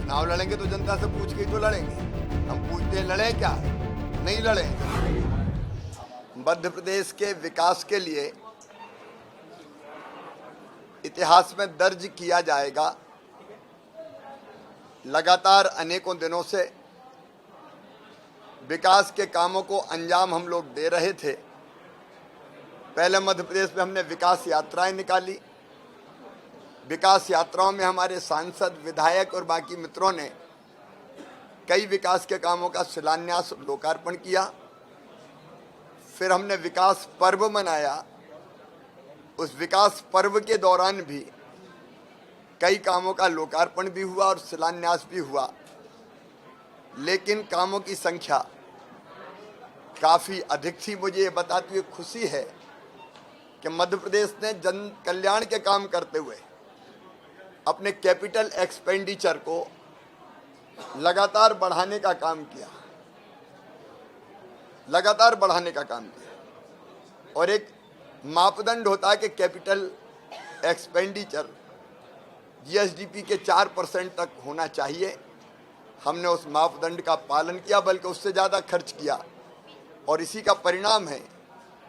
चुनाव लड़ेंगे तो जनता से पूछ के ही तो लड़ेंगे। हम पूछते हैं लड़े क्या? नहीं लड़े। मध्य प्रदेश के विकास के लिए इतिहास में दर्ज किया जाएगा। लगातार अनेकों दिनों से विकास के कामों को अंजाम हम लोग दे रहे थे। पहले मध्य प्रदेश में हमने विकास यात्राएं निकाली। विकास यात्राओं में हमारे सांसद, विधायक और बाकी मित्रों ने कई विकास के कामों का शिलान्यास, लोकार्पण किया। फिर हमने विकास पर्व मनाया। उस विकास पर्व के दौरान भी कई कामों का लोकार्पण भी हुआ और शिलान्यास भी हुआ, लेकिन कामों की संख्या काफ़ी अधिक थी। मुझे ये बताते हुए खुशी है कि मध्य प्रदेश ने जन कल्याण के काम करते हुए अपने कैपिटल एक्सपेंडिचर को लगातार बढ़ाने का काम किया, लगातार बढ़ाने का काम किया। और एक मापदंड होता है कि कैपिटल एक्सपेंडिचर जीएसडीपी के 4% तक होना चाहिए। हमने उस मापदंड का पालन किया, बल्कि उससे ज़्यादा खर्च किया। और इसी का परिणाम है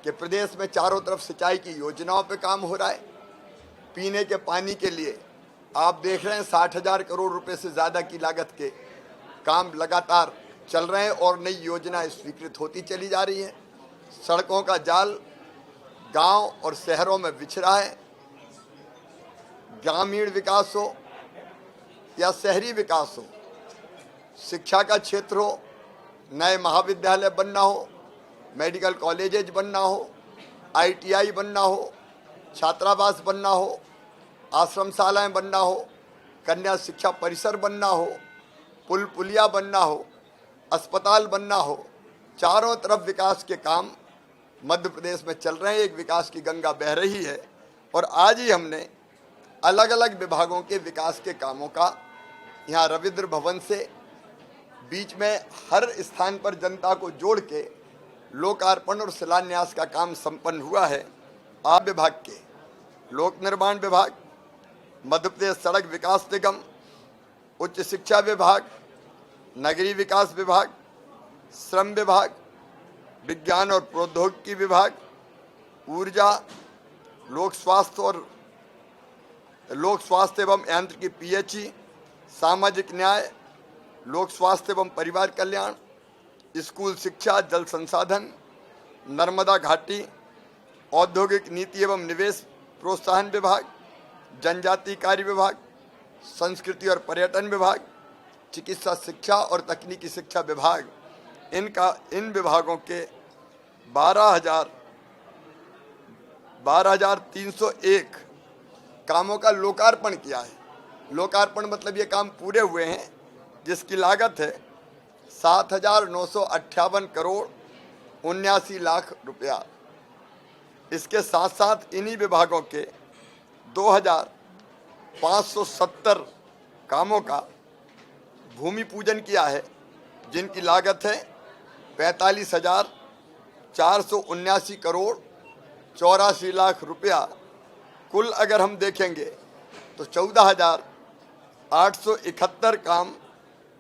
कि प्रदेश में चारों तरफ सिंचाई की योजनाओं पे काम हो रहा है। पीने के पानी के लिए आप देख रहे हैं 60,000 करोड़ रुपए से ज़्यादा की लागत के काम लगातार चल रहे हैं और नई योजनाएं स्वीकृत होती चली जा रही हैं। सड़कों का जाल गांव और शहरों में बिछ रहा है। ग्रामीण विकास हो या शहरी विकास हो, शिक्षा का क्षेत्र हो, नए महाविद्यालय बनना हो, मेडिकल कॉलेजेज बनना हो, आईटीआई बनना हो, छात्रावास बनना हो, आश्रमशालाएं बनना हो, कन्या शिक्षा परिसर बनना हो, पुल पुलिया बनना हो, अस्पताल बनना हो, चारों तरफ विकास के काम मध्य प्रदेश में चल रहे हैं। एक विकास की गंगा बह रही है। और आज ही हमने अलग अलग विभागों के विकास के कामों का यहाँ रविंद्र भवन से बीच में हर स्थान पर जनता को जोड़ के लोकार्पण और शिलान्यास का काम संपन्न हुआ है। आप विभाग के लोक निर्माण विभाग, मध्य प्रदेश सड़क विकास निगम, उच्च शिक्षा विभाग, नगरीय विकास विभाग, श्रम विभाग, विज्ञान और प्रौद्योगिकी विभाग, ऊर्जा, लोक स्वास्थ्य एवं यांत्रिकी पीएचई, सामाजिक न्याय, लोक स्वास्थ्य एवं परिवार कल्याण, स्कूल शिक्षा, जल संसाधन, नर्मदा घाटी, औद्योगिक नीति एवं निवेश प्रोत्साहन विभाग, जनजातीय कार्य विभाग, संस्कृति और पर्यटन विभाग, चिकित्सा शिक्षा और तकनीकी शिक्षा विभाग, इन विभागों के 12,301 कामों का लोकार्पण किया है। लोकार्पण मतलब ये काम पूरे हुए हैं, जिसकी लागत है 7,958 करोड़ 79 लाख रुपया। इसके साथ साथ इन्हीं विभागों के 2,570 कामों का भूमि पूजन किया है, जिनकी लागत है 45,479 करोड़ 84 लाख रुपया। कुल अगर हम देखेंगे तो 14,871 काम,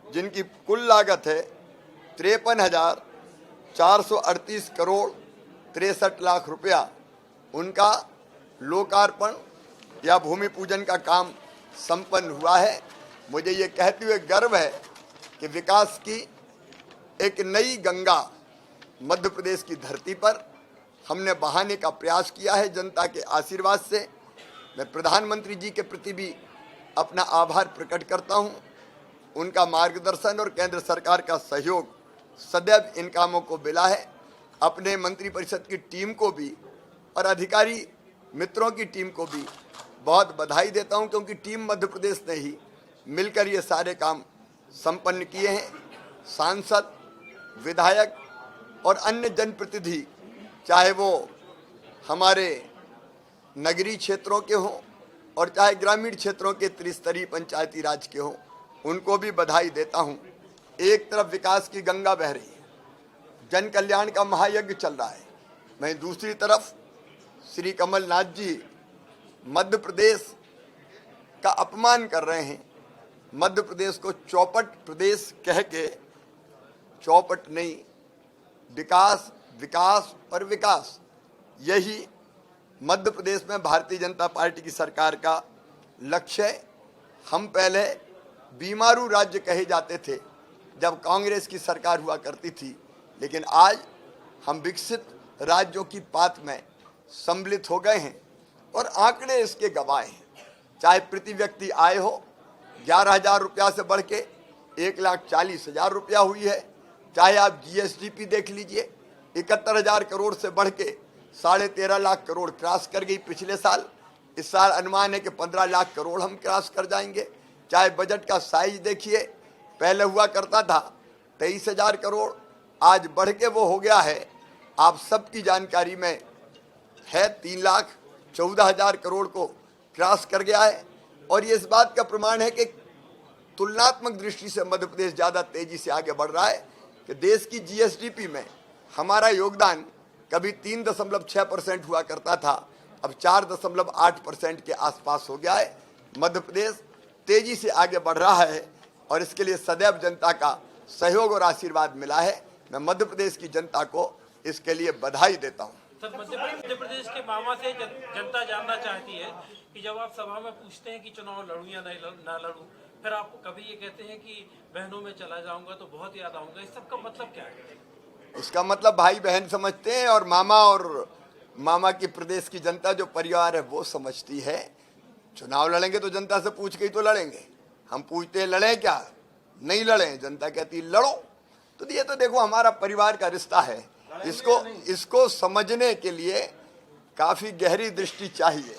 जिनकी कुल लागत है 53,438 करोड़ 63 लाख रुपया, उनका लोकार्पण या भूमि पूजन का काम संपन्न हुआ है। मुझे ये कहते हुए गर्व है कि विकास की एक नई गंगा मध्य प्रदेश की धरती पर हमने बहाने का प्रयास किया है। जनता के आशीर्वाद से मैं प्रधानमंत्री जी के प्रति भी अपना आभार प्रकट करता हूं। उनका मार्गदर्शन और केंद्र सरकार का सहयोग सदैव इन कामों को मिला है। अपने मंत्रिपरिषद की टीम को भी और अधिकारी मित्रों की टीम को भी बहुत बधाई देता हूं, क्योंकि टीम मध्य प्रदेश ने ही मिलकर ये सारे काम संपन्न किए हैं। सांसद, विधायक और अन्य जनप्रतिनिधि, चाहे वो हमारे नगरीय क्षेत्रों के हों और चाहे ग्रामीण क्षेत्रों के त्रिस्तरीय पंचायती राज के हों, उनको भी बधाई देता हूं। एक तरफ विकास की गंगा बह रही है, जन कल्याण का महायज्ञ चल रहा है, वहीं दूसरी तरफ श्री कमलनाथ जी मध्य प्रदेश का अपमान कर रहे हैं, मध्य प्रदेश को चौपट प्रदेश कह के, चौपट नहीं, विकास विकास और विकास, यही मध्य प्रदेश में भारतीय जनता पार्टी की सरकार का लक्ष्य है। हम पहले बीमारू राज्य कहे जाते थे जब कांग्रेस की सरकार हुआ करती थी, लेकिन आज हम विकसित राज्यों की पात में सम्मिलित हो गए हैं और आंकड़े इसके गवाह हैं। चाहे प्रति व्यक्ति आय हो 11,000 रुपया से बढ़ के 1,40,000 रुपया हुई है, चाहे आप जीएसडीपी देख लीजिए 71,000 करोड़ से बढ़ के 13.5 लाख करोड़ क्रॉस कर गई पिछले साल। इस साल अनुमान है कि 15 लाख करोड़ हम क्रॉस कर जाएंगे। चाहे बजट का साइज देखिए, पहले हुआ करता था 23,000 करोड़, आज बढ़ के वो हो गया है, आप सबकी जानकारी में है, 3,14,000 करोड़ को क्रॉस कर गया है। और ये इस बात का प्रमाण है कि तुलनात्मक दृष्टि से मध्य प्रदेश ज़्यादा तेजी से आगे बढ़ रहा है कि देश की जीएसडीपी में हमारा योगदान कभी 3.6% हुआ करता था, अब 4.8% के आसपास हो गया है। मध्य प्रदेश तेजी से आगे बढ़ रहा है और इसके लिए सदैव जनता का सहयोग और आशीर्वाद मिला है। मैं मध्य प्रदेश की जनता को इसके लिए बधाई देता हूँ। सर, मध्य प्रदेश के मामा से जनता जानना चाहती है कि जब आप सभा में पूछते हैं कि चुनाव लड़ूं या ना लड़ूं, फिर आप कभी ये कहते हैं कि बहनों में चला जाऊंगा तो बहुत याद आऊंगा, इस सब का मतलब क्या है? इसका मतलब भाई बहन समझते हैं और मामा की प्रदेश की जनता जो परिवार है वो समझती है। चुनाव लड़ेंगे तो जनता से पूछ के ही तो लड़ेंगे। हम पूछते हैं लड़ें क्या, नहीं लड़ें, जनता कहती लड़ो। तो ये तो देखो हमारा परिवार का रिश्ता है, इसको समझने के लिए काफी गहरी दृष्टि चाहिए।